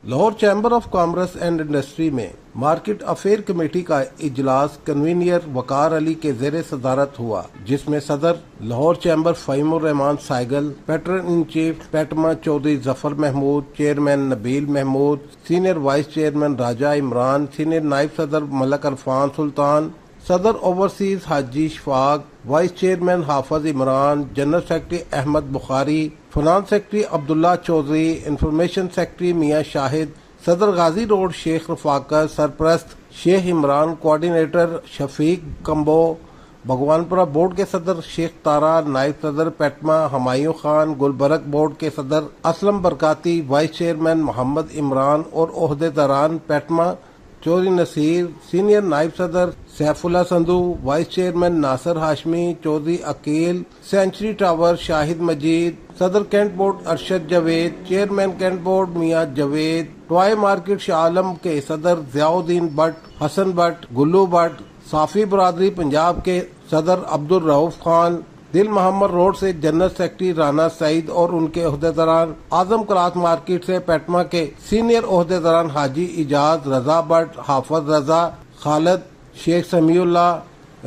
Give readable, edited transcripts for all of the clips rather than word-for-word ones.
Lahore chamber of commerce and industry میں market affair committee کا اجلاس کنوینئر وقار علی کے زیر صدارت ہوا، جس میں صدر Lahore chamber Fahim ur Rehman Saigal, patron in chief پیٹما Chaudhry Zafar Mahmood, chairman Nabeel Mahmood, senior vice chairman Raja Imran, senior نائب صدر ملک عرفان سلطان، صدر اوورسیز حاجی شفاق، وائس چیئرمین حافظ عمران، جنرل سیکرٹری احمد بخاری، فنانس سیکرٹری عبداللہ چودھری، انفارمیشن سیکرٹری میاں شاہد، صدر غازی روڈ شیخ رفاقت، سرپرست شیخ عمران، کوآرڈینیٹر شفیق کمبو، بھگوانپورہ بورڈ کے صدر شیخ تارا، نائب صدر پیٹما ہمایوں خان، گلبرگ بورڈ کے صدر اسلم برکاتی، وائس چیئرمین محمد عمران اور عہدیداران پیٹما چودھری نصیر، سینئر نائب صدر سیف اللہ سندھو، وائس چیئرمین ناصر ہاشمی، چودھری عقیل، سینچری ٹاور شاہد مجید، صدر cantt board Arshad Javed, chairman cantt board Mian Javed, toy market Shah Alam کے صدر ضیاء الدین بٹ، حسن بٹ، گلو بٹ، صافی برادری پنجاب کے صدر عبد الرؤف خان، دل محمد روڈ سے جنرل سیکرٹری رانا سعید اور ان کے عہدیداران، اعظم کلاس مارکیٹ سے پیٹما کے senior عہدیداران Haji Ijaz, Raza but, حافظ رضا، خالد، شیخ سمیع اللہ،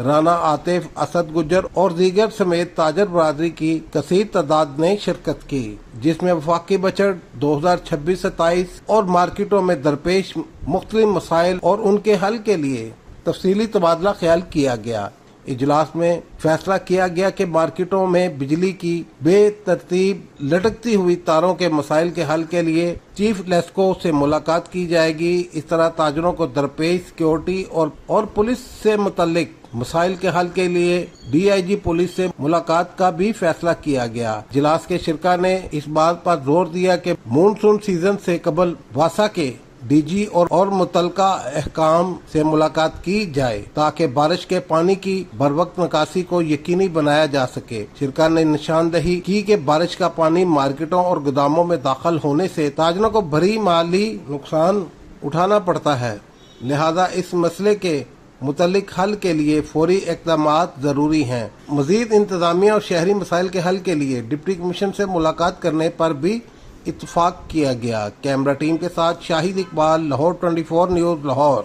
رانا عاطف، اسد گجر اور دیگر سمیت تاجر برادری کی کثیر تعداد نے شرکت کی، جس میں وفاقی بجٹ 2026-27 اور مارکیٹوں میں درپیش مختلف مسائل اور ان کے حل کے لیے تفصیلی تبادلہ خیال کیا گیا۔ اجلاس میں فیصلہ کیا گیا کہ مارکیٹوں میں بجلی کی بے ترتیب لٹکتی ہوئی تاروں کے مسائل کے حل کے لیے چیف لیسکو سے ملاقات کی جائے گی۔ اس طرح تاجروں کو درپیش سیکیورٹی اور پولیس سے متعلق مسائل کے حل کے لیے ڈی آئی جی پولیس سے ملاقات کا بھی فیصلہ کیا گیا۔ اجلاس کے شرکاء نے اس بات پر زور دیا کہ مونسون سیزن سے قبل واسا کے ڈی جی اور متعلقہ احکام سے ملاقات کی جائے تاکہ بارش کے پانی کی بروقت نکاسی کو یقینی بنایا جا سکے۔ شرکاء نے نشاندہی کی کہ بارش کا پانی مارکیٹوں اور گوداموں میں داخل ہونے سے تاجروں کو بھاری مالی نقصان اٹھانا پڑتا ہے، لہذا اس مسئلے کے متعلق حل کے لیے فوری اقدامات ضروری ہیں۔ مزید انتظامیہ اور شہری مسائل کے حل کے لیے ڈپٹی کمشنر سے ملاقات کرنے پر بھی اتفاق کیا گیا۔ کیمرہ ٹیم کے ساتھ شاہد اقبال، لاہور 24 نیوز لاہور۔